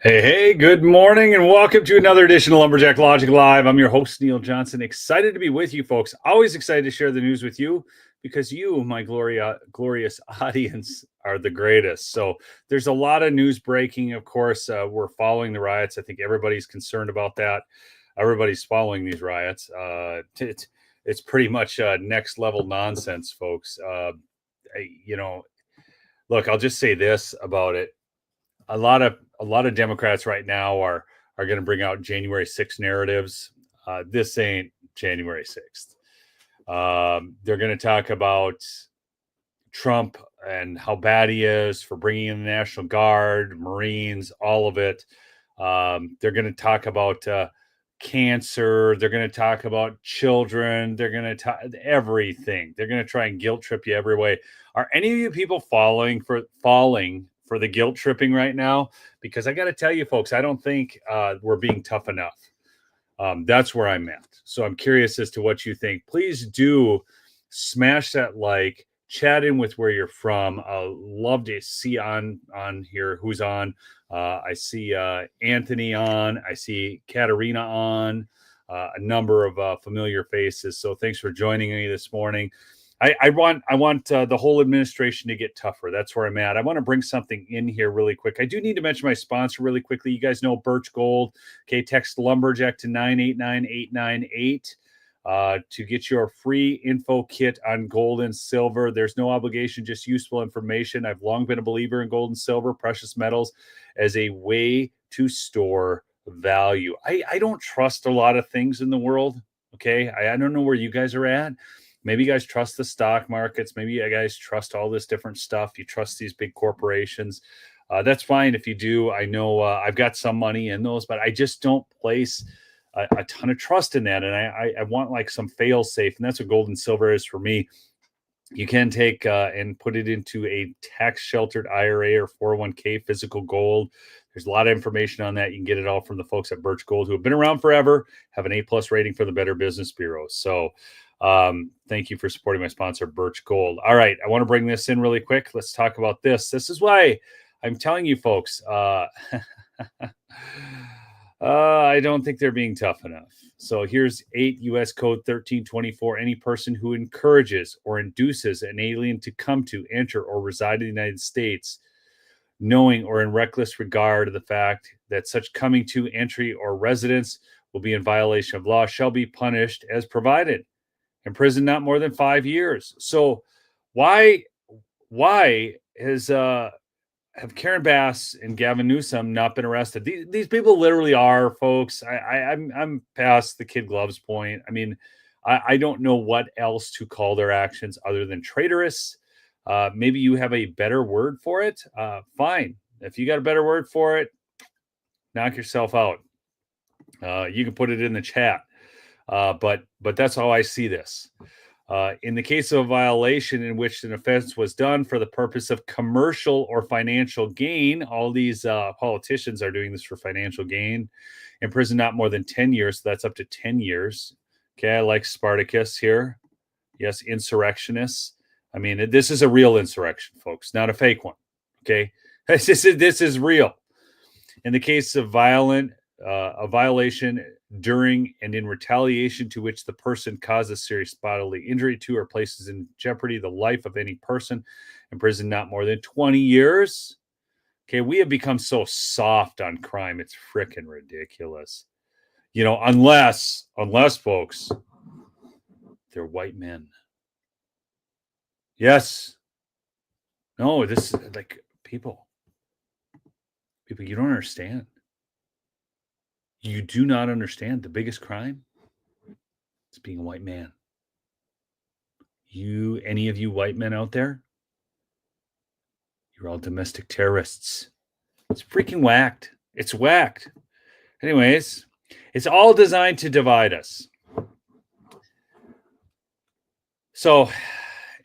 Hey, good morning and welcome to another edition of Lumberjack Logic Live. I'm your host, Neil Johnson. Excited to be with you folks. Always excited to share the news with you because you, my glorious audience, are the greatest. So there's a lot of news breaking. Of course, we're following the riots. I think everybody's concerned about that. Everybody's following these riots. It's pretty much next level nonsense, folks. Look, I'll just say this about it. A lot of Democrats right now are going to bring out January 6th narratives. This ain't January 6th. They're going to talk about Trump and how bad he is for bringing in the National Guard, Marines, all of it. They're going to talk about cancer. They're going to talk about children. They're going to talk everything. They're going to try and guilt trip you every way. Are any of you people falling for the guilt tripping right now? Because I got to tell you, folks, I don't think we're being tough enough. That's where I'm at. So I'm curious as to what you think. Please do smash that like, chat in with where you're from. I'll love to see on here who's on. I see Anthony on. I see Katarina on. A number of familiar faces. So thanks for joining me this morning. I want the whole administration to get tougher. That's where I'm at. I want to bring something in here really quick. I do need to mention my sponsor really quickly. You guys know Birch Gold. Okay, text Lumberjack to 989898 to get your free info kit on gold and silver. There's no obligation, just useful information. I've long been a believer in gold and silver, precious metals, as a way to store value. I don't trust a lot of things in the world. Okay, I don't know where you guys are at. Maybe you guys trust the stock markets. Maybe you guys trust all this different stuff. You trust these big corporations. That's fine if you do. I know I've got some money in those, but I just don't place a ton of trust in that. And I want like some fail safe. And that's what gold and silver is for me. You can take and put it into a tax sheltered IRA or 401k physical gold. There's a lot of information on that. You can get it all from the folks at Birch Gold, who have been around forever, have an A+ rating for the Better Business Bureau. So thank you for supporting my sponsor, Birch Gold. All right, I want to bring this in really quick. Let's talk about this. This is why I'm telling you folks, I don't think they're being tough enough. So here's 8 U.S. Code 1324. Any person who encourages or induces an alien to come to, enter, or reside in the United States, knowing or in reckless regard of the fact that such coming to, entry, or residence will be in violation of law, shall be punished as provided. In prison not more than 5 years. So why have Karen Bass and Gavin Newsome not been arrested? These people literally are, folks. I'm past the kid gloves point. I mean, I don't know what else to call their actions other than traitorous. Maybe you have a better word for it. Fine. If you got a better word for it, knock yourself out. You can put it in the chat. But that's how I see this. In the case of a violation in which an offense was done for the purpose of commercial or financial gain, all these politicians are doing this for financial gain, in prison not more than 10 years. So that's up to 10 years. Okay, I like Spartacus here. Yes, insurrectionists. I mean, this is a real insurrection, folks, not a fake one. Okay, this is real. In the case of a violation during and in retaliation to which the person causes serious bodily injury to or places in jeopardy the life of any person, in prison not more than 20 years. Okay, we have become so soft on crime. It's freaking ridiculous. You know, unless folks, they're white men. Yes. No, this is like people, you don't understand. You do not understand the biggest crime is being a white man. Any of you white men out there, you're all domestic terrorists. It's freaking whacked. It's whacked. Anyways, it's all designed to divide us. So,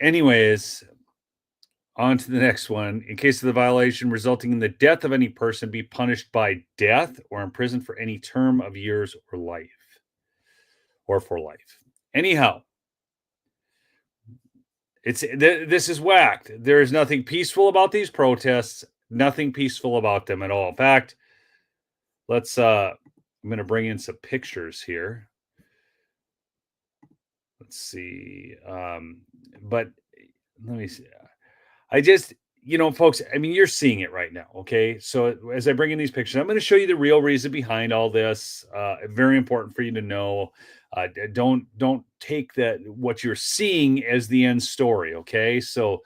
anyways, on to the next one. In case of the violation resulting in the death of any person, be punished by death or imprisoned for any term of years or life. Or for life. Anyhow, this is whacked. There is nothing peaceful about these protests. Nothing peaceful about them at all. In fact, let's I'm going to bring in some pictures here. Let's see. But let me see. I just, folks, I mean, you're seeing it right now. Okay. So as I bring in these pictures, I'm going to show you the real reason behind all this. Very important for you to know. Don't take what you're seeing as the end story. Okay. So,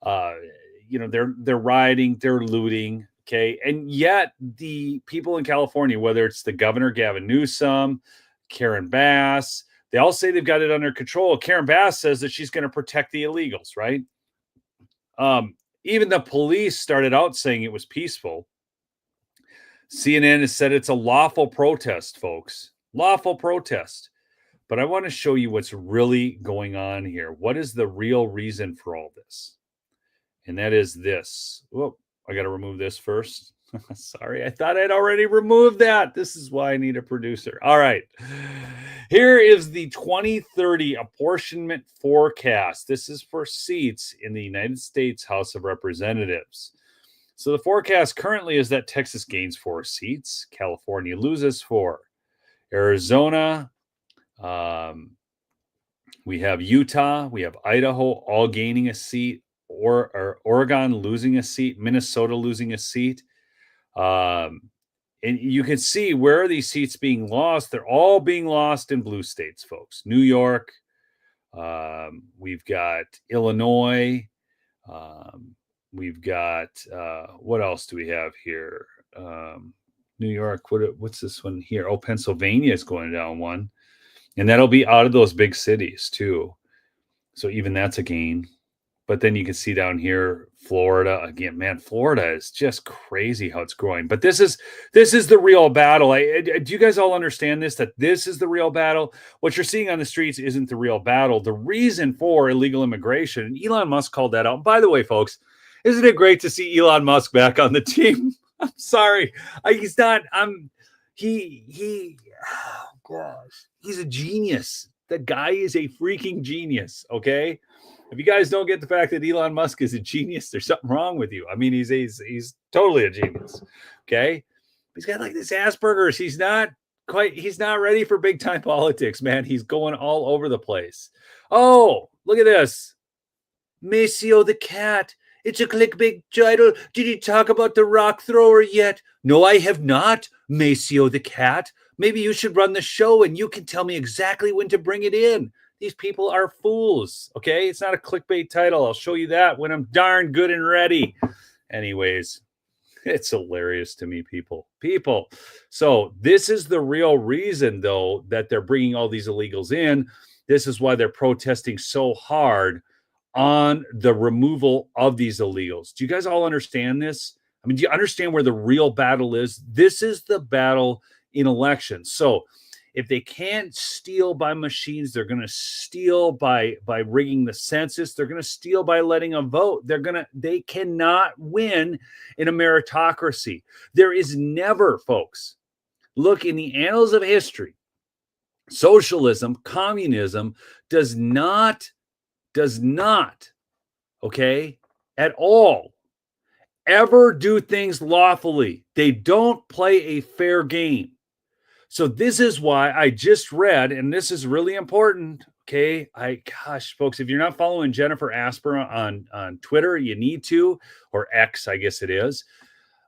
they're rioting, they're looting. Okay. And yet the people in California, whether it's the governor, Gavin Newsome, Karen Bass, they all say they've got it under control. Karen Bass says that she's going to protect the illegals, right? Even the police started out saying it was peaceful. CNN has said it's a lawful protest, folks. Lawful protest. But I want to show you what's really going on here. What is the real reason for all this? And that is this. Whoa, I got to remove this first. Sorry, I thought I'd already removed that. This is why I need a producer. All right. Here is the 2030 apportionment forecast. This is for seats in the United States House of Representatives. So the forecast currently is that Texas gains 4 seats, California loses 4. Arizona, we have Utah, we have Idaho all gaining a seat, or Oregon losing a seat, Minnesota losing a seat. And you can see where are these seats being lost. They're all being lost in blue states, folks. New York, we've got Illinois, we've got what else do we have here? New York, what's this one here? Oh, Pennsylvania is going down one, and that'll be out of those big cities too. So even that's a gain. But then you can see down here, Florida again. Man, Florida is just crazy how it's growing. But this is the real battle. Do you guys all understand this? That this is the real battle. What you're seeing on the streets isn't the real battle. The reason for illegal immigration, and Elon Musk called that out. And by the way, folks, isn't it great to see Elon Musk back on the team? I'm sorry, he's not. He. Oh gosh, he's a genius. That guy is a freaking genius. Okay. If you guys don't get the fact that Elon Musk is a genius, there's something wrong with you. I mean, he's totally a genius. Okay. He's got like this Asperger's. He's not ready for big time politics, man. He's going all over the place. Oh, look at this. Maceo the cat. It's a clickbait title. Did you talk about the rock thrower yet? No, I have not, Maceo the cat. Maybe you should run the show and you can tell me exactly when to bring it in. These people are fools, okay? It's not a clickbait title. I'll show you that when I'm darn good and ready. Anyways, it's hilarious to me, people. So this is the real reason, though, that they're bringing all these illegals in. This is why they're protesting so hard on the removal of these illegals. Do you guys all understand this? I mean, do you understand where the real battle is? This is the battle in elections. So if they can't steal by machines, they're going to steal by rigging the census. They're going to steal by letting them vote. They cannot win in a meritocracy. There is never, folks, look in the annals of history, socialism, communism does not, okay, at all ever do things lawfully. They don't play a fair game. So this is why I just read, and this is really important. Okay. Folks, if you're not following Jennifer Asper on Twitter, you need to, or X, I guess it is.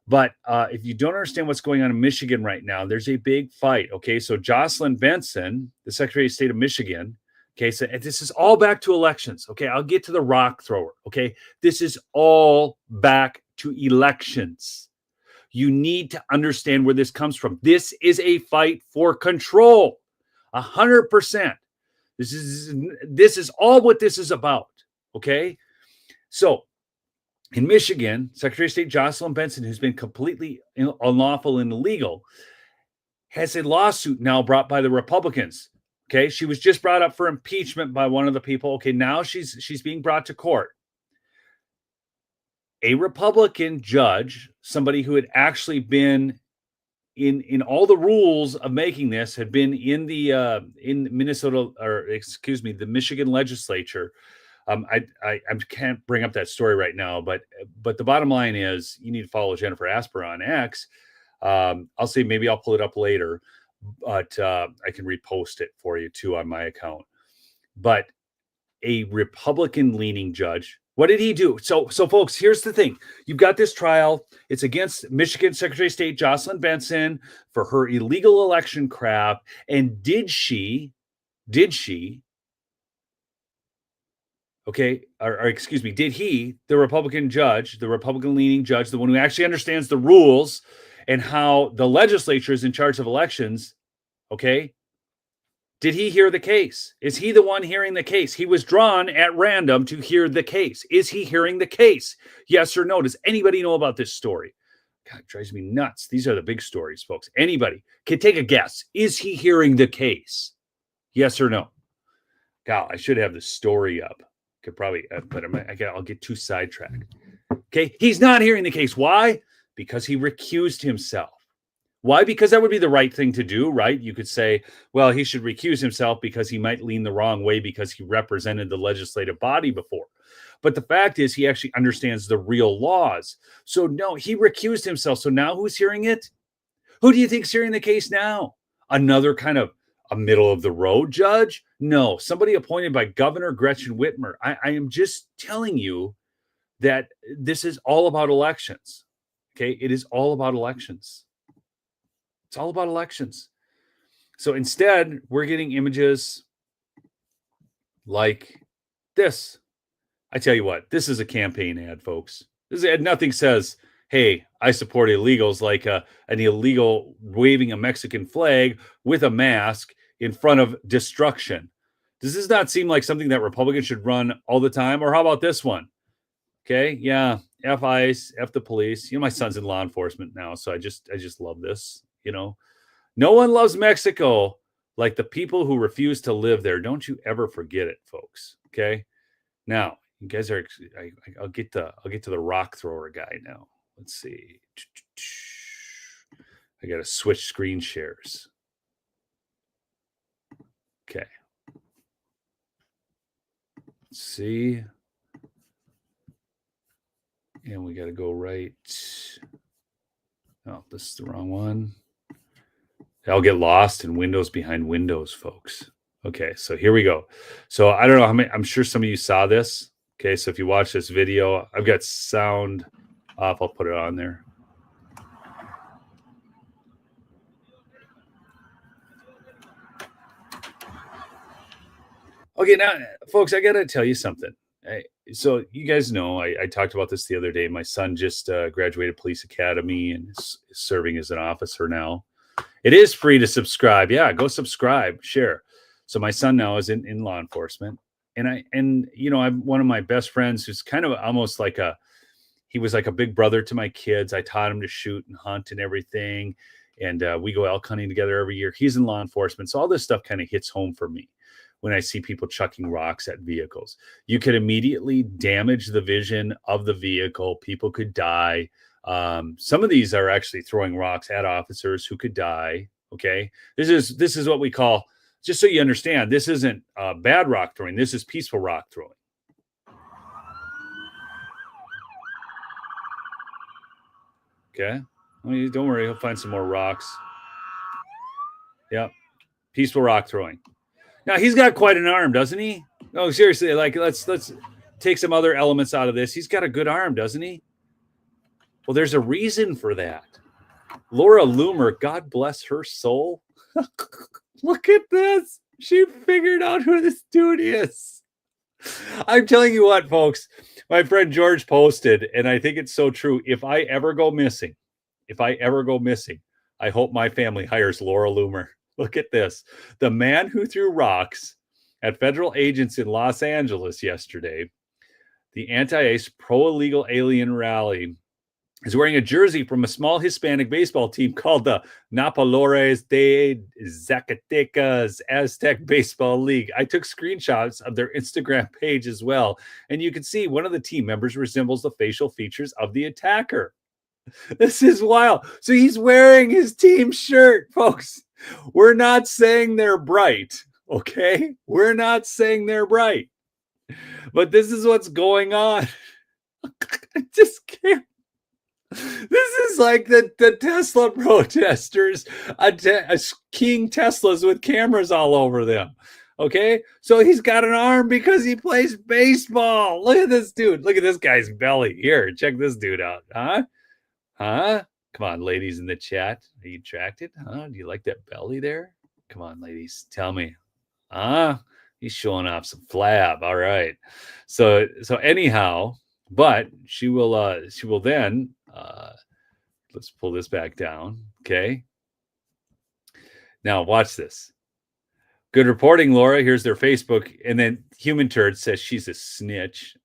But if you don't understand what's going on in Michigan right now, there's a big fight. Okay. So Jocelyn Benson, the Secretary of State of Michigan. Okay. So this is all back to elections. Okay. I'll get to the rock thrower. Okay. This is all back to elections. You need to understand where this comes from. This is a fight for control. 100%. This is all what this is about. Okay. So in Michigan, Secretary of State Jocelyn Benson, who's been completely unlawful and illegal, has a lawsuit now brought by the Republicans. Okay. She was just brought up for impeachment by one of the people. Okay. Now she's being brought to court. A Republican judge, somebody who had actually been in all the rules of making this, had been in the in Minnesota, or excuse me, the Michigan legislature. I can't bring up that story right now, but the bottom line is you need to follow Jennifer Asper on X. I'll say maybe I'll pull it up later, but I can repost it for you too on my account. But a Republican-leaning judge, what did he do? So folks, here's the thing. You've got this trial. It's against Michigan Secretary of State Jocelyn Benson for her illegal election crap. And did she, okay, or excuse me, did he, the Republican judge, the Republican-leaning judge, the one who actually understands the rules and how the legislature is in charge of elections, okay, did he hear the case? Is he the one hearing the case? He was drawn at random to hear the case. Is he hearing the case? Yes or no? Does anybody know about this story? God, it drives me nuts. These are the big stories, folks. Anybody can take a guess. Is he hearing the case? Yes or no? God, I should have the story up. Could probably, but I'll get too sidetracked. Okay, he's not hearing the case. Why? Because he recused himself. Why? Because that would be the right thing to do, right? You could say, well, he should recuse himself because he might lean the wrong way because he represented the legislative body before. But the fact is, he actually understands the real laws. So no, he recused himself. So now who's hearing it? Who do you think's hearing the case now? Another kind of a middle of the road judge? No, somebody appointed by Governor Gretchen Whitmer. I am just telling you that this is all about elections. Okay, it is all about elections. It's all about elections. So instead, we're getting images like this. I tell you what, this is a campaign ad, folks. This ad, nothing says, hey, I support illegals, like an illegal waving a Mexican flag with a mask in front of destruction. Does this not seem like something that Republicans should run all the time? Or how about this one? Okay, yeah, F ICE, F the police. You know, my son's in law enforcement now, so I just love this. You know, no one loves Mexico like the people who refuse to live there. Don't you ever forget it, folks. Okay. Now, you guys are. I'll get to the rock thrower guy now. Let's see. I got to switch screen shares. Okay. Let's see. And we got to go right. Oh, this is the wrong one. I'll get lost in windows behind windows, folks. Okay, so here we go. So I don't know how many, I'm sure some of you saw this. Okay, so if you watch this video, I've got sound off. I'll put it on there. Okay, now, folks, I got to tell you something. So you guys know, I talked about this the other day. My son just graduated police academy and is serving as an officer now. It is free to subscribe. Yeah, go subscribe, share. So my son now is in law enforcement. And you know, I'm one of my best friends who's kind of almost like he was like a big brother to my kids. I taught him to shoot and hunt and everything. And we go elk hunting together every year. He's in law enforcement. So all this stuff kind of hits home for me when I see people chucking rocks at vehicles. You could immediately damage the vision of the vehicle. People could die. Some of these are actually throwing rocks at officers who could die. Okay. This is what we call, just so you understand, this isn't bad rock throwing. This is peaceful rock throwing. Okay. Well, don't worry. He'll find some more rocks. Yep. Peaceful rock throwing. Now he's got quite an arm, doesn't he? No, seriously, like let's take some other elements out of this. He's got a good arm, doesn't he? Well, there's a reason for that. Laura Loomer, God bless her soul. Look at this. She figured out who this dude is. I'm telling you what, folks, my friend George posted, and I think it's so true. If I ever go missing, I hope my family hires Laura Loomer. Look at this. The man who threw rocks at federal agents in Los Angeles yesterday, the anti-ICE pro-illegal alien rally, is wearing a jersey from a small Hispanic baseball team called the Napalores de Zacatecas Aztec Baseball League. I took screenshots of their Instagram page as well, and you can see one of the team members resembles the facial features of the attacker. This is wild. So he's wearing his team shirt, folks. We're not saying they're bright, okay? We're not saying they're bright. But this is what's going on. I just can't. This is like the Tesla protesters, King Teslas with cameras all over them. Okay, so he's got an arm because he plays baseball. Look at this dude. Look at this guy's belly. Here, check this dude out. Huh? Come on, ladies in the chat. Are you attracted? Huh? Do you like that belly there? Come on, ladies. Tell me. He's showing off some flab. All right. So anyhow, but she will then let's pull this back down. Okay. Now watch this. Good reporting, Laura. Here's their Facebook. And then Human Turd says she's a snitch.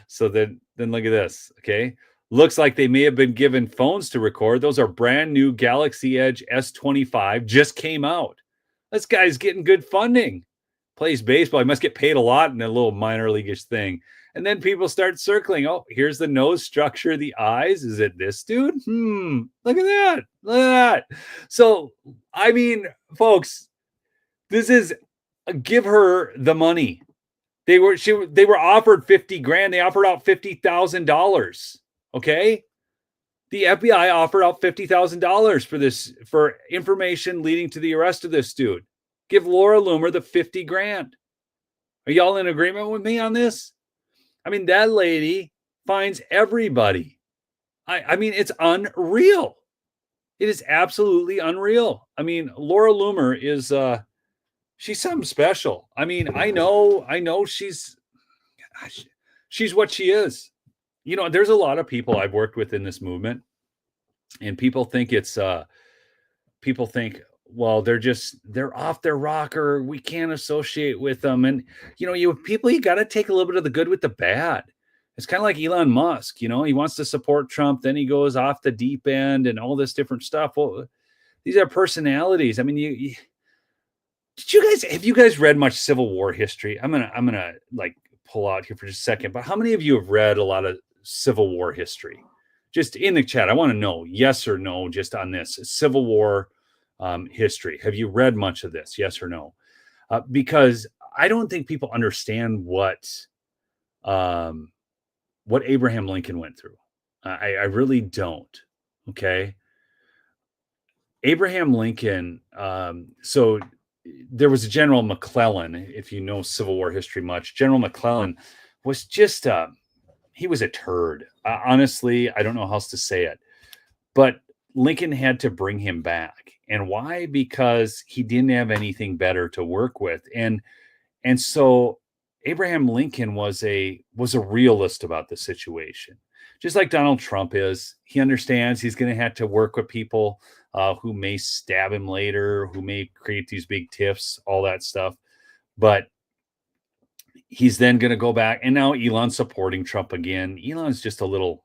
So then look at this. Okay. Looks like they may have been given phones to record. Those are brand new Galaxy Edge S25. Just came out. This guy's getting good funding. Plays baseball. He must get paid a lot in a little minor leaguish thing. And then people start circling. Oh, here's the nose structure, the eyes. Is it this dude? Look at that. Look at that. So, I mean, folks, this is give her the money. They were offered 50 grand. They offered out $50,000. Okay. The FBI offered out $50,000 for this, for information leading to the arrest of this dude. Give Laura Loomer the 50 grand. Are y'all in agreement with me on this? I mean, that lady finds everybody. I mean, it's unreal. It is absolutely unreal. I mean, Laura Loomer is, she's something special. I mean, I know she's what she is. You know, there's a lot of people I've worked with in this movement, and people think well, they're off their rocker. We can't associate with them. And, you know, you got to take a little bit of the good with the bad. It's kind of like Elon Musk, you know, he wants to support Trump. Then he goes off the deep end and all this different stuff. Well, these are personalities. I mean, have you guys read much Civil War history? I'm going to like pull out here for just a second, but how many of you have read a lot of Civil War history? Just in the chat. I want to know yes or no, just on this Civil War history. Have you read much of this? Yes or no? Because I don't think people understand what Abraham Lincoln went through. I really don't. Okay. Abraham Lincoln. So there was a General McClellan, if you know Civil War history much. General McClellan was just he was a turd. Honestly, I don't know how else to say it, but Lincoln had to bring him back. And why? Because he didn't have anything better to work with. And so Abraham Lincoln was a realist about the situation. Just like Donald Trump is. He understands he's going to have to work with people who may stab him later, who may create these big tiffs, all that stuff. But he's then going to go back. And now Elon's supporting Trump again. Elon's just a little...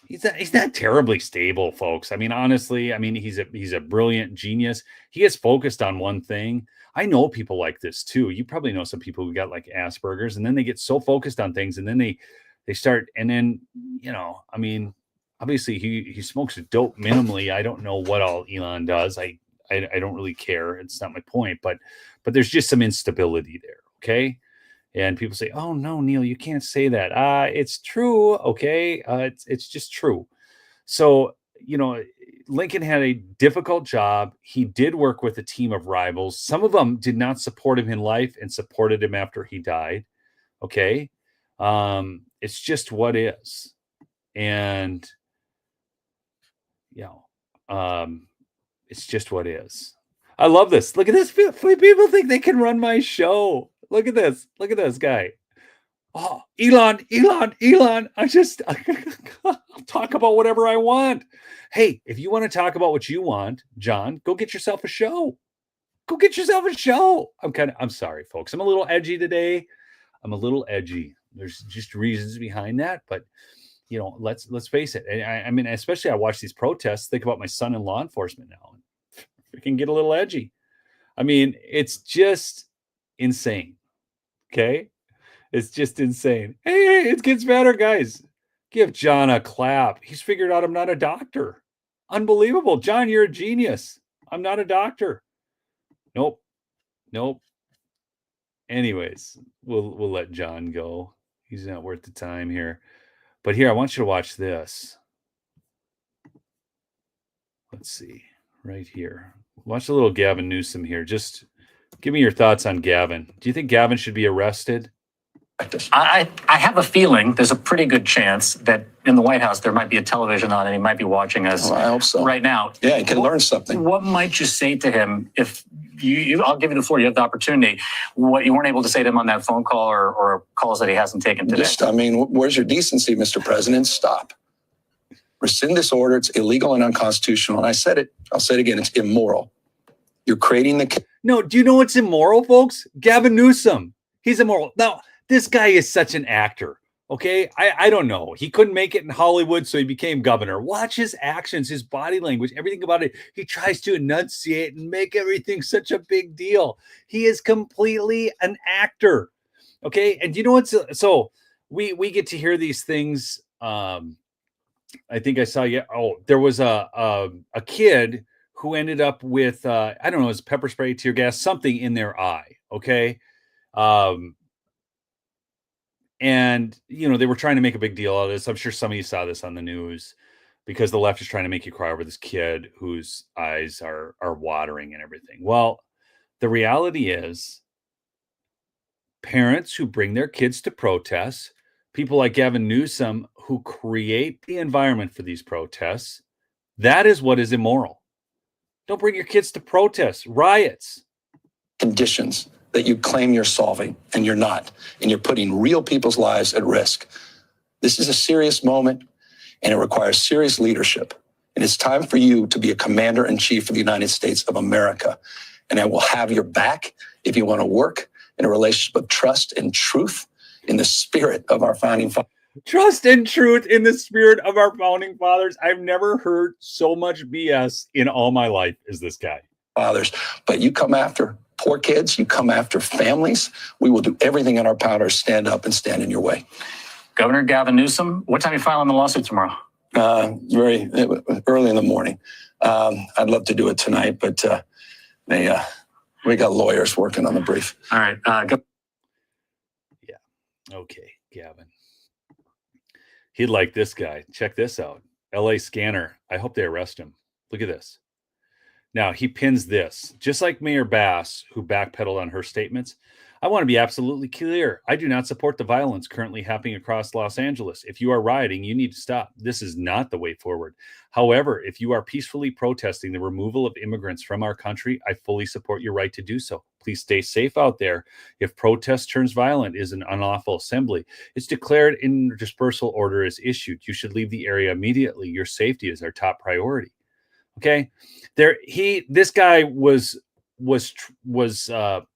He's not terribly stable, folks. I mean, honestly, I mean, he's a brilliant genius. He gets focused on one thing. I know people like this too. You probably know some people who got like Asperger's, and then they get so focused on things, and then they start, and then, you know, I mean, obviously he smokes dope minimally. I don't know what all Elon does. I don't really care. It's not my point, but there's just some instability there. Okay. And people say, "Oh no, Neil, you can't say that." It's true. Okay. It's just true. So, you know, Lincoln had a difficult job. He did work with a team of rivals. Some of them did not support him in life and supported him after he died. Okay. It's just what is. And, you know, it's just what is. I love this. Look at this. People think they can run my show. Look at this. Look at this guy. Oh, Elon. I'll talk about whatever I want. Hey, if you want to talk about what you want, John, go get yourself a show. Go get yourself a show. I'm sorry, folks. I'm a little edgy today. I'm a little edgy. There's just reasons behind that, but you know, let's face it. I mean, especially I watch these protests. Think about my son in law enforcement now. We can get a little edgy. I mean, it's just insane. Okay. It's just insane. Hey, it gets better, guys. Give John a clap. He's figured out I'm not a doctor. Unbelievable. John, you're a genius. I'm not a doctor. Nope. Anyways, we'll let John go. He's not worth the time here. But here, I want you to watch this. Let's see, right here. Watch a little Gavin Newsome here. Just give me your thoughts on Gavin. Do you think Gavin should be arrested? I have a feeling there's a pretty good chance that in the White House there might be a television on and he might be watching us I hope so. right now. Yeah, he can learn something. What might you say to him if I'll give you the floor, you have the opportunity, what you weren't able to say to him on that phone call or calls that he hasn't taken today? Where's your decency, Mr. President? Stop. Rescind this order. It's illegal and unconstitutional. And I said it. I'll say it again. It's immoral. You're creating the... No, do you know what's immoral, folks? Gavin Newsome. He's immoral. Now, this guy is such an actor. Okay, I don't know. He couldn't make it in Hollywood, so he became governor. Watch his actions, his body language, everything about it. He tries to enunciate and make everything such a big deal. He is completely an actor. Okay, and you know what's so we get to hear these things. I think I saw there was a kid who ended up with I don't know, it was pepper spray, tear gas, something in their eye. Okay. And, they were trying to make a big deal out of this. I'm sure some of you saw this on the news because the left is trying to make you cry over this kid whose eyes are watering and everything. Well, the reality is parents who bring their kids to protests, people like Gavin Newsome who create the environment for these protests, that is what is immoral. Don't bring your kids to protests, riots. Conditions that you claim you're solving, and you're not. And you're putting real people's lives at risk. This is a serious moment, and it requires serious leadership. And it's time for you to be a commander-in-chief of the United States of America. And I will have your back if you want to work in a relationship of trust and truth in the spirit of our founding fathers. Trust and truth in the spirit of our founding fathers. I've never heard so much BS in all my life as this guy. Fathers, but you come after poor kids, you come after families, we will do everything in our power to stand up and stand in your way. Governor Gavin Newsome, what time are you filing the lawsuit tomorrow? Very early in the morning. I'd love to do it tonight, but we got lawyers working on the brief. All right. Yeah. Okay, Gavin. He'd like this guy. Check this out. LA scanner. I hope they arrest him. Look at this. Now, he pins this, just like Mayor Bass, who backpedaled on her statements. I want to be absolutely clear. I do not support the violence currently happening across Los Angeles. If you are rioting, you need to stop. This is not the way forward. However, if you are peacefully protesting the removal of immigrants from our country, I fully support your right to do so. Please stay safe out there. If protest turns violent, is an unlawful assembly. It's declared in dispersal order is issued. You should leave the area immediately. Your safety is our top priority. Okay, this guy was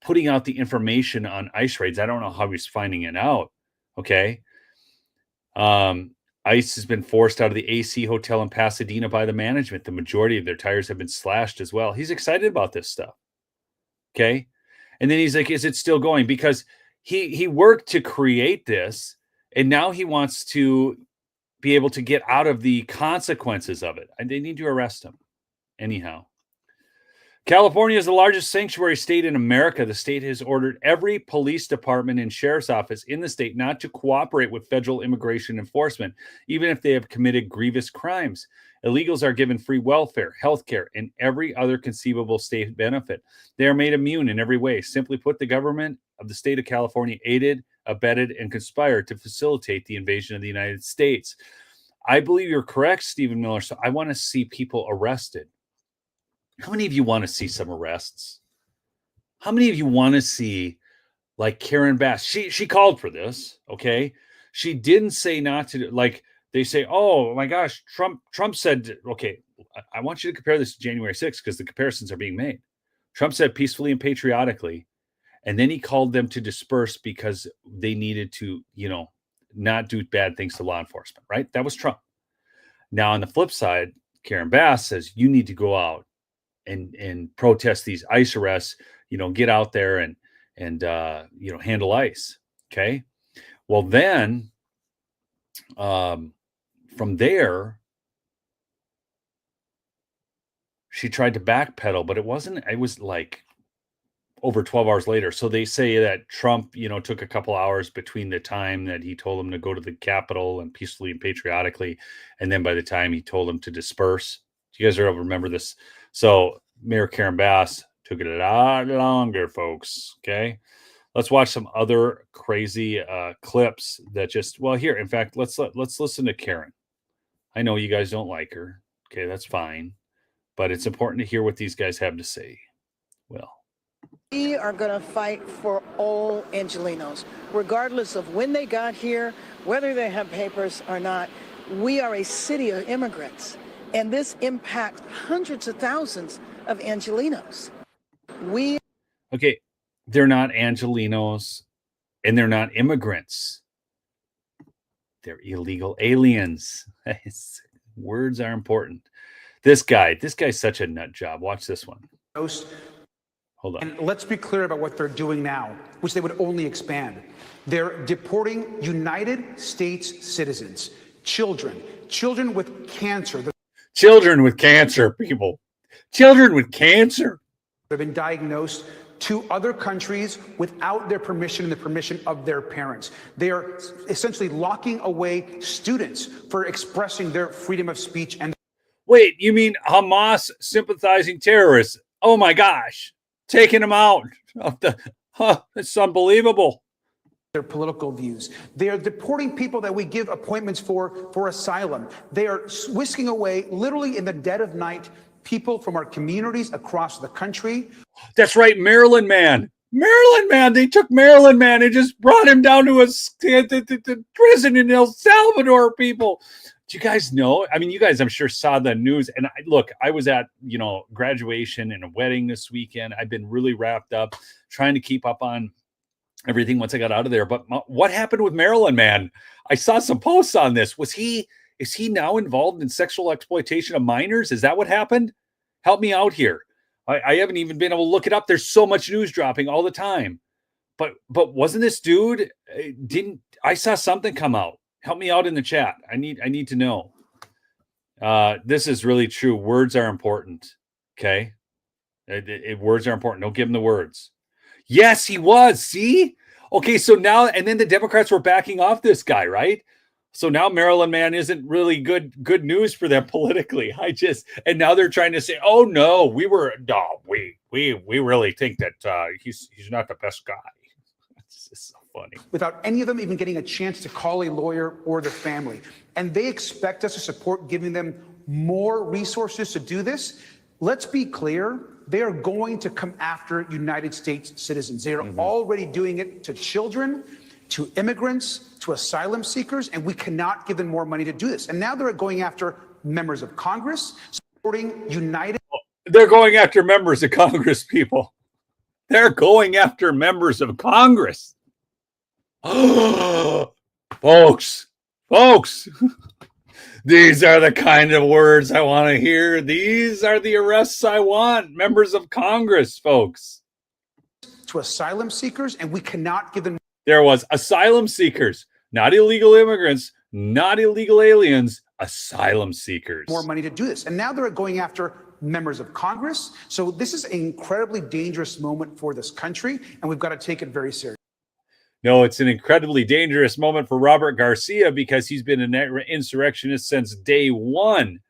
putting out the information on ICE raids. I don't know how he's finding it out. Okay, ICE has been forced out of the AC hotel in Pasadena by the management. The majority of their tires have been slashed as well. He's excited about this stuff. Okay, and then he's like, "Is it still going?" Because he worked to create this, and now he wants to be able to get out of the consequences of it. And they need to arrest him. Anyhow, California is the largest sanctuary state in America. The state has ordered every police department and sheriff's office in the state not to cooperate with federal immigration enforcement, even if they have committed grievous crimes. Illegals are given free welfare, health care, and every other conceivable state benefit. They are made immune in every way. Simply put, the government of the state of California aided, abetted, and conspired to facilitate the invasion of the United States. I believe you're correct, Stephen Miller. So I want to see people arrested. How many of you want to see some arrests? How many of you want to see like Karen Bass? She called for this, okay? She didn't say not to, like they say, oh my gosh, Trump said, okay, I want you to compare this to January 6th because the comparisons are being made. Trump said peacefully and patriotically, and then he called them to disperse because they needed to, not do bad things to law enforcement, right? That was Trump. Now on the flip side, Karen Bass says you need to go out and protest these ICE arrests, get out there and handle ICE. Okay. Well, then from there, she tried to backpedal, but it was like over 12 hours later. So they say that Trump, took a couple hours between the time that he told them to go to the Capitol and peacefully and patriotically, and then by the time he told them to disperse. Do you guys ever remember this? So Mayor Karen Bass took it a lot longer, folks. Okay. Let's watch some other crazy clips that here. In fact, let's listen to Karen. I know you guys don't like her. Okay, that's fine. But it's important to hear what these guys have to say. Well, we are going to fight for all Angelenos, regardless of when they got here, whether they have papers or not. We are a city of immigrants, and this impacts hundreds of thousands of Angelenos. Okay, they're not Angelenos, and they're not immigrants. They're illegal aliens. Words are important. This guy's such a nut job. Watch this one. Hold on. And let's be clear about what they're doing now, which they would only expand. They're deporting United States citizens, children with cancer. Children with cancer, people. Children with cancer. They've been diagnosed to other countries without their permission and the permission of their parents. They are essentially locking away students for expressing their freedom of speech. And wait, you mean Hamas sympathizing terrorists? Oh my gosh, taking them out of it's unbelievable. Their political views. They are deporting people that we give appointments for asylum. They are whisking away, literally in the dead of night, people from our communities across the country. That's right, Maryland man. They took Maryland man and just brought him down to a prison in El Salvador, people. Do you guys know? I mean, you guys, I'm sure, saw the news. And I was at, graduation and a wedding this weekend. I've been really wrapped up trying to keep up on everything once I got out of there. But what happened with Maryland man? I saw some posts on this. Is he now involved in sexual exploitation of minors? Is that what happened? Help me out here. I haven't even been able to look it up. There's so much news dropping all the time. But wasn't this dude? I saw something come out? Help me out in the chat. I need to know. This is really true. Words are important. Okay. Words are important. Don't give him the words. Yes, he was. See? Okay. So now, and then the Democrats were backing off this guy, right? So now Maryland man isn't really good news for them politically. And now they're trying to say, oh no, we really think that he's not the best guy. It's just so funny. Without any of them even getting a chance to call a lawyer or their family. And they expect us to support giving them more resources to do this. Let's be clear. They are going to come after United States citizens. They are already doing it to children, to immigrants, to asylum seekers, and we cannot give them more money to do this. And now they're going after members of Congress, supporting United. They're going after members of Congress, people. They're going after members of Congress. Folks, these are the kind of words I want to hear. These are the arrests I want. Members of Congress, folks. To asylum seekers, and we cannot give them. There was asylum seekers, not illegal immigrants, not illegal aliens, asylum seekers. More money to do this. And now they're going after members of Congress. So this is an incredibly dangerous moment for this country, and we've got to take it very seriously. No, it's an incredibly dangerous moment for Robert Garcia because he's been an insurrectionist since day one.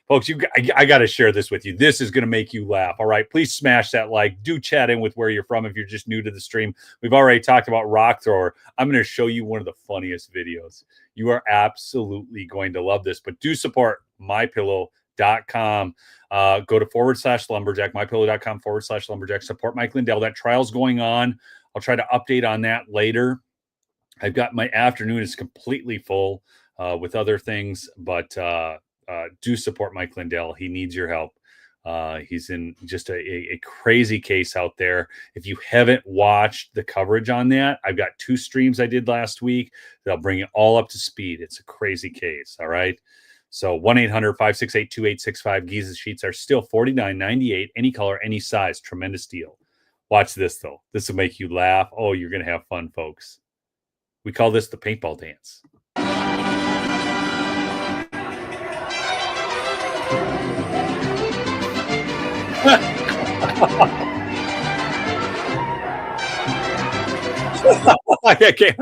Folks, I got to share this with you. This is going to make you laugh. All right, please smash that like. Do chat in with where you're from if you're just new to the stream. We've already talked about Rock Thrower. I'm going to show you one of the funniest videos. You are absolutely going to love this, but do support mypillow.com. Go to /lumberjack, mypillow.com /lumberjack. Support Mike Lindell. That trial's going on. I'll try to update on that later. I've got my afternoon is completely full with other things, but do support Mike Lindell. He needs your help. He's in just a crazy case out there. If you haven't watched the coverage on that, I've got 2 streams I did last week. They'll bring it all up to speed. It's a crazy case. All right. So 1-800-568-2865. Giza sheets are still $49.98. Any color, any size. Tremendous deal. Watch this, though. This will make you laugh. Oh, you're going to have fun, folks. We call this the Paintball Dance. I can't.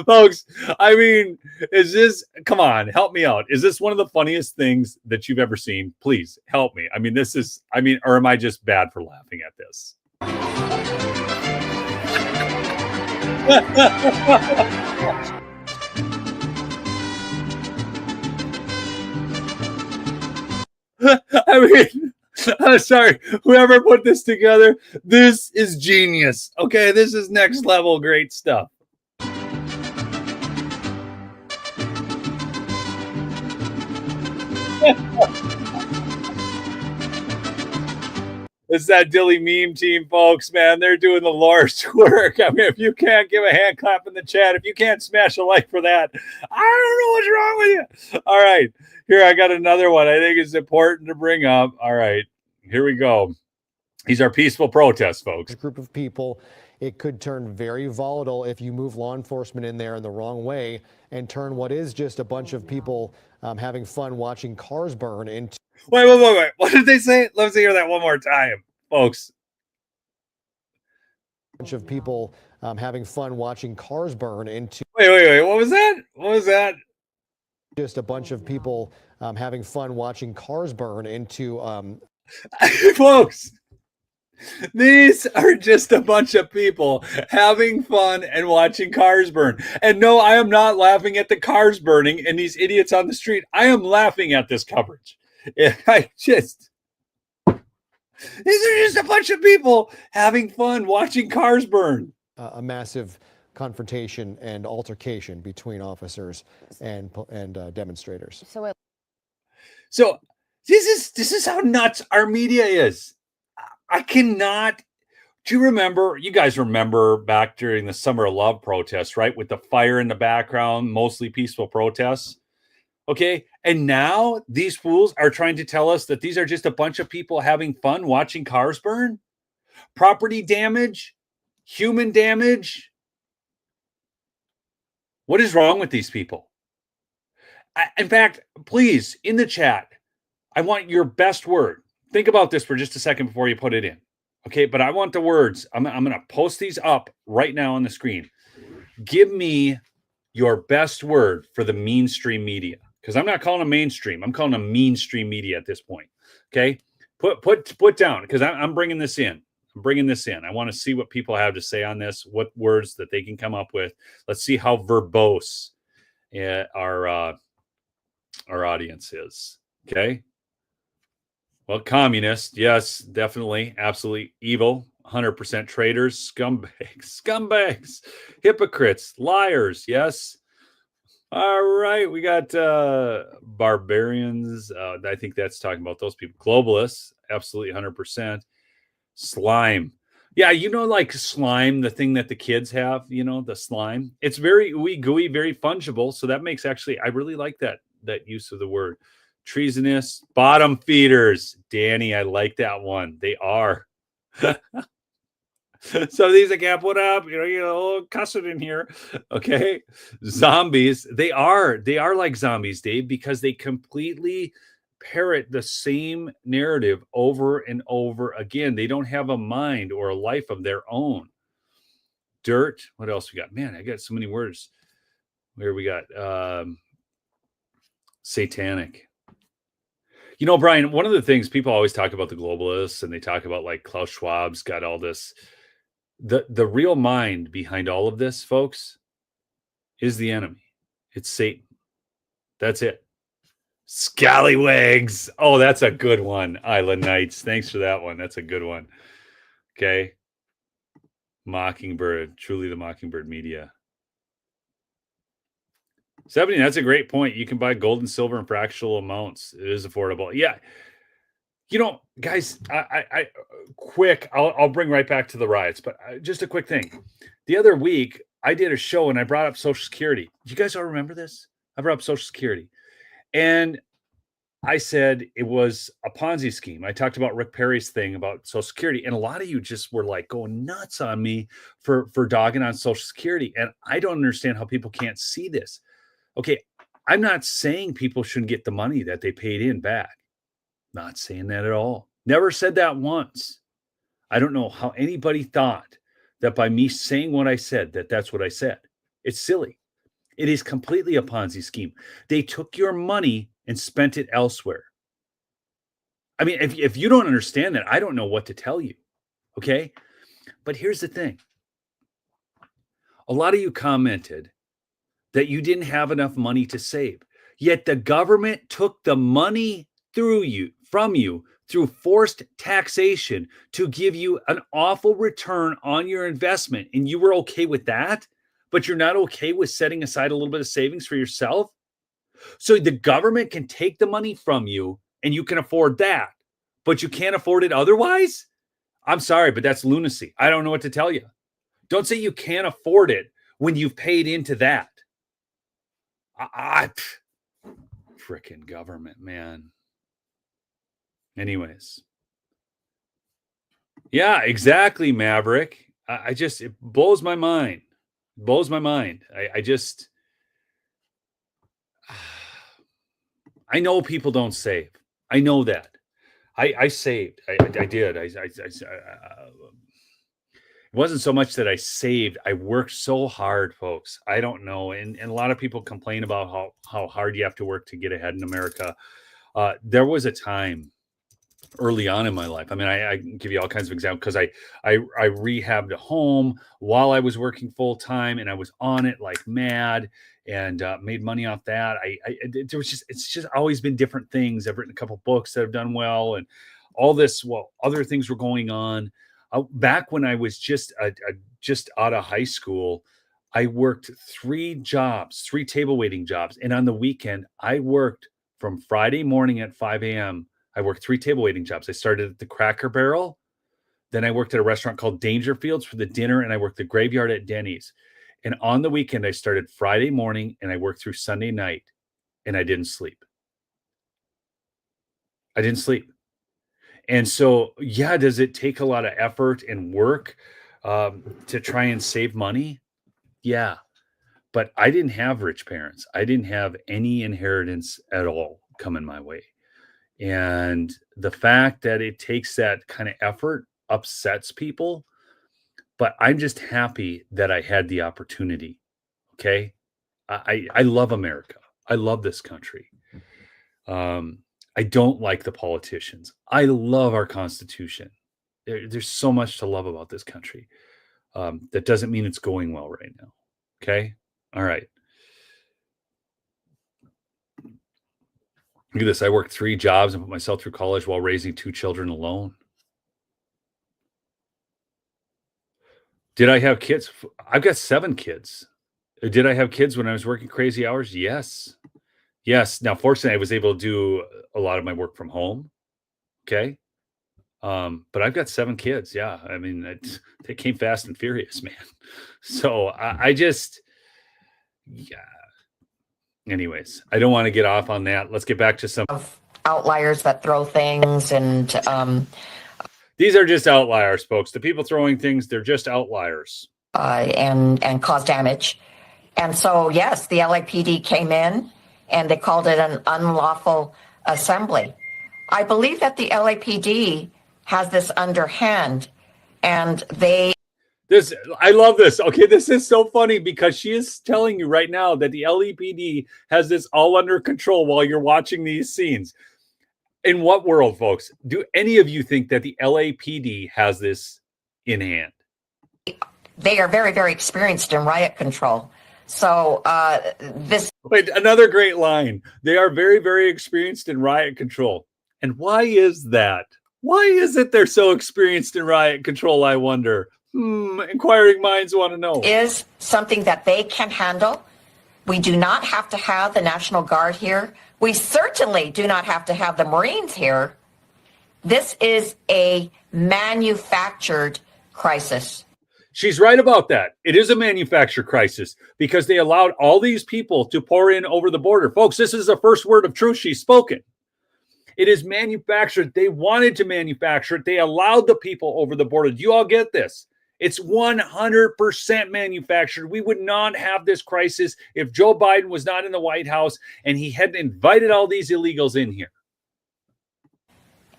Folks, I mean, is this, come on, help me out. Is this one of the funniest things that you've ever seen? Please help me. I mean, this is, I mean, or am I just bad for laughing at this? I mean, I'm sorry, whoever put this together, this is genius. Okay, this is next level great stuff. It's that Dilly meme team, folks, man. They're doing the Lord's work. I mean, if you can't give a hand clap in the chat, if you can't smash a like for that, I don't know what's wrong with you. All right, here, I got another one I think is important to bring up. All right, here we go. These are peaceful protests, folks. Group of people, it could turn very volatile if you move law enforcement in there in the wrong way and turn what is just a bunch of people having fun watching cars burn into. Wait. What did they say? Let's hear that one more time, folks. A bunch of people having fun watching cars burn into. Wait. What was that? What was that? Just a bunch of people having fun watching cars burn into. Folks, these are just a bunch of people having fun and watching cars burn. And no, I am not laughing at the cars burning and these idiots on the street. I am laughing at this coverage. These are just a bunch of people having fun watching cars burn. A massive confrontation and altercation between officers and demonstrators. So this is how nuts our media is. I cannot. Do you remember? You guys remember back during the Summer of Love protests, right? With the fire in the background, mostly peaceful protests. Okay. And now these fools are trying to tell us that these are just a bunch of people having fun watching cars burn, property damage, human damage. What is wrong with these people? In fact, please, in the chat, I want your best word. Think about this for just a second before you put it in. Okay, but I want the words. I'm going to post these up right now on the screen. Give me your best word for the mainstream media, because I'm not calling them mainstream. I'm calling them mainstream media at this point. Okay, put down, because I'm bringing this in. I'm bringing this in. I want to see what people have to say on this, what words that they can come up with. Let's see how verbose our audience is. Okay. Well, communist, yes, definitely, absolutely evil, 100% traitors, scumbags, hypocrites, liars, yes. All right, we got barbarians. I think that's talking about those people. Globalists, absolutely 100%. Slime. Yeah, you know, like slime, the thing that the kids have, you know, the slime. It's very gooey, very fungible. So that makes actually, I really like that use of the word. Treasonous, bottom feeders. Danny, I like that one. They are. So these I can't put up, you know, cussing in here. Okay. Zombies. They are like zombies, Dave, because they completely parrot the same narrative over and over again. They don't have a mind or a life of their own. Dirt. What else we got? Man, I got so many words. Where we got satanic. You know, Brian, one of the things people always talk about the globalists, and they talk about like Klaus Schwab's got all this. The real mind behind all of this, folks, is the enemy. It's Satan. That's it. Scallywags. Oh, that's a good one. Island Knights. Thanks for that one. That's a good one. Okay. Mockingbird. Truly the Mockingbird media. 70, that's a great point. You can buy gold and silver in fractional amounts. It is affordable. Yeah. You know, guys, I'll bring right back to the riots, but just a quick thing. The other week, I did a show and I brought up Social Security. You guys all remember this? I brought up Social Security. And I said it was a Ponzi scheme. I talked about Rick Perry's thing about Social Security. And a lot of you just were like going nuts on me for dogging on Social Security. And I don't understand how people can't see this. Okay, I'm not saying people shouldn't get the money that they paid in back. Not saying that at all. Never said that once. I don't know how anybody thought that by me saying what I said, that's what I said. It's silly. It is completely a Ponzi scheme. They took your money and spent it elsewhere. I mean, if you don't understand that, I don't know what to tell you. Okay. But here's the thing. A lot of you commented that you didn't have enough money to save. Yet the government took the money from you through forced taxation to give you an awful return on your investment. And you were okay with that, but you're not okay with setting aside a little bit of savings for yourself. So the government can take the money from you and you can afford that, but you can't afford it otherwise. I'm sorry, but that's lunacy. I don't know what to tell you. Don't say you can't afford it when you've paid into that. Frickin' government, man. Anyways. Yeah, exactly, Maverick. It blows my mind. It blows my mind. I know people don't save. I know that. I saved. I did. It wasn't so much that I saved. I worked so hard, folks. I don't know. And a lot of people complain about how hard you have to work to get ahead in America. There was a time early on in my life. I mean, I can give you all kinds of examples because I rehabbed a home while I was working full time, and I was on it like mad and made money off that. It's just always been different things. I've written a couple books that have done well, and all this. Well, other things were going on. Back when I was just out of high school, I worked 3 table waiting jobs, and on the weekend, I worked from Friday morning at 5 a.m. I worked 3 table waiting jobs. I started at the Cracker Barrel. Then I worked at a restaurant called Dangerfields for the dinner, and I worked the graveyard at Denny's. And on the weekend, I started Friday morning, and I worked through Sunday night, and I didn't sleep. And so, yeah, does it take a lot of effort and work to try and save money? Yeah. But I didn't have rich parents. I didn't have any inheritance at all coming my way. And the fact that it takes that kind of effort upsets people, but I'm just happy that I had the opportunity. Okay. I love America. I love this country. I don't like the politicians. I love our Constitution. There's so much to love about this country. That doesn't mean it's going well right now. Okay. All right. Look at this. I worked 3 jobs and put myself through college while raising 2 children alone. Did I have kids? I've got 7 kids. Did I have kids when I was working crazy hours? Yes. Now, fortunately, I was able to do a lot of my work from home. Okay. But I've got 7 kids. Yeah. I mean, they came fast and furious, man. So yeah. Anyways, I don't want to get off on that. Let's get back to some outliers that throw things, and these are just outliers, folks. The people throwing things, they're just outliers. And cause damage. And so, yes, the LAPD came in and they called it an unlawful assembly. I believe that the LAPD has this underhand, and I love this. Okay, this is so funny because she is telling you right now that the LAPD has this all under control while you're watching these scenes. In what world, folks? Do any of you think that the LAPD has this in hand? They are very, very experienced in riot control. So Wait, another great line. They are very, very experienced in riot control. And why is that? Why is it they're so experienced in riot control, I wonder? Inquiring minds want to know. Is something that they can handle. We do not have to have the National Guard here. We certainly do not have to have the Marines here. This is a manufactured crisis. She's right about that. It is a manufactured crisis because they allowed all these people to pour in over the border. Folks, this is the first word of truth she's spoken. It is manufactured. They wanted to manufacture it. They allowed the people over the border. Do you all get this? It's 100% manufactured. We would not have this crisis if Joe Biden was not in the White House and he hadn't invited all these illegals in here.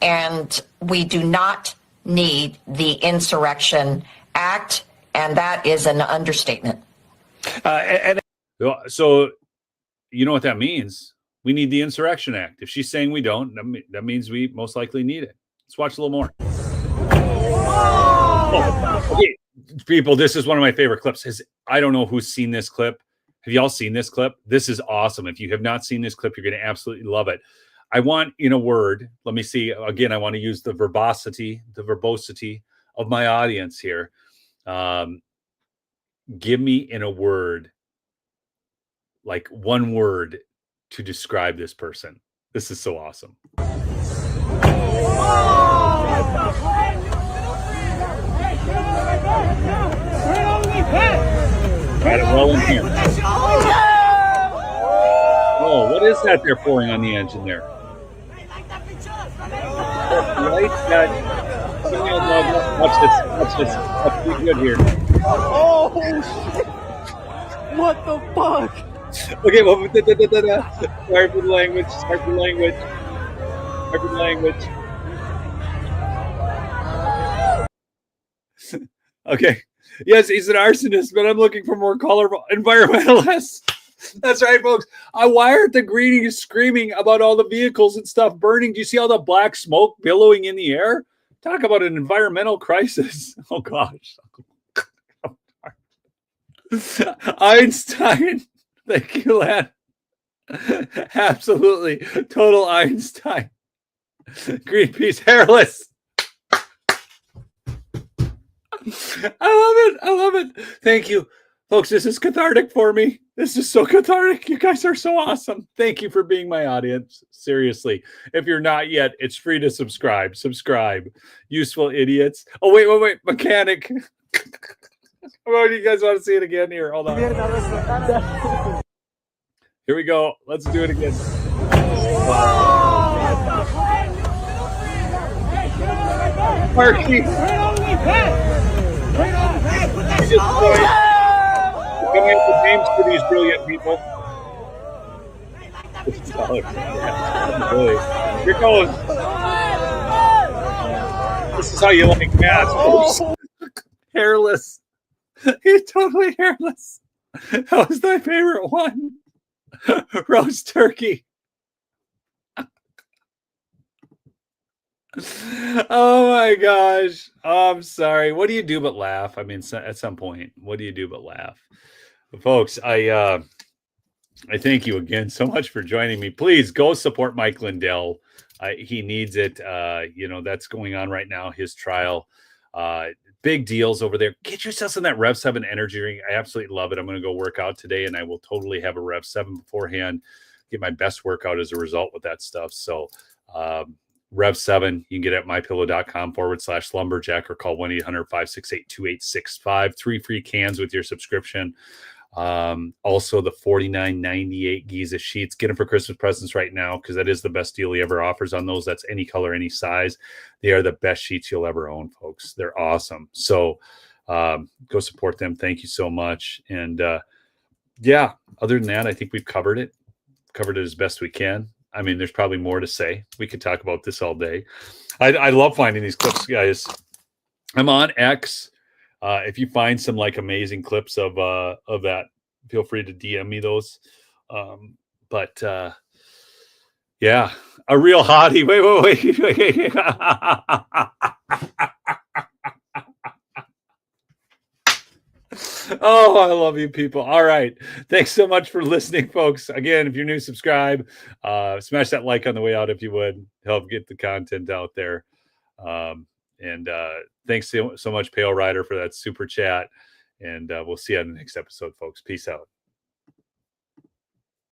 And we do not need the Insurrection Act And that is an understatement. So you know what that means? We need the Insurrection Act. If she's saying we don't, that means we most likely need it. Let's watch a little more. Okay, people, this is one of my favorite clips. I don't know who's seen this clip. Have y'all seen this clip? This is awesome. If you have not seen this clip, you're going to absolutely love it. I want, in a word, let me see. Again, I want to use the verbosity of my audience here. Give me in a word, like one word to describe this person. This is so awesome. Got it well in here. Oh, what is that they're pouring on the engine there? Right? Watch this. That's pretty good here. Oh, what the fuck? Okay, well, sorry for the language. Okay. Yes, he's an arsonist, but I'm looking for more colorful environmentalists. That's right, folks. Why aren't the greenies screaming about all the vehicles and stuff burning? Do you see all the black smoke billowing in the air? Talk about an environmental crisis. Oh, gosh. Einstein. Thank you, Len. Absolutely. Total Einstein. Greenpeace, hairless. I love it. Thank you. Folks, this is cathartic for me. This is so cathartic. You guys are so awesome. Thank you for being my audience. Seriously. If you're not yet, it's free to subscribe. Subscribe. Useful idiots. Oh, wait. Mechanic. Oh, do you guys want to see it again? Here, hold on. Here we go. Let's do it again. Marky. Coming up with names for these brilliant people. Here goes. This is how you like cats. Hairless. He's totally hairless. That was my favorite one. Roast turkey. Oh my gosh. Oh, I'm sorry. What do you do but laugh? I mean, at some point, what do you do but laugh? But folks, I thank you again so much for joining me. Please go support Mike Lindell. He needs it. That's going on right now. His trial. Big deals over there. Get yourself some that Rev 7 energy drink. I absolutely love it. I'm going to go work out today, and I will totally have a Rev 7 beforehand. Get my best workout as a result with that stuff. So, Rev 7, you can get it at mypillow.com/lumberjack or call 1-800-568-2865. 3 free cans with your subscription. Also the $49.98 Giza sheets. Get them for Christmas presents right now because that is the best deal he ever offers on those. That's any color, any size. They are the best sheets you'll ever own, folks. They're awesome. So go support them. Thank you so much. And other than that, I think we've covered it as best we can. I mean, there's probably more to say. We could talk about this all day. I love finding these clips, guys. I'm on X. If you find some like amazing clips of that, feel free to DM me those. A real hottie. Wait. Oh, I love you people. All right. Thanks so much for listening, folks. Again, if you're new, subscribe. Smash that like on the way out if you would. Help get the content out there. Thanks so much, Pale Rider, for that super chat. And we'll see you on the next episode, folks. Peace out.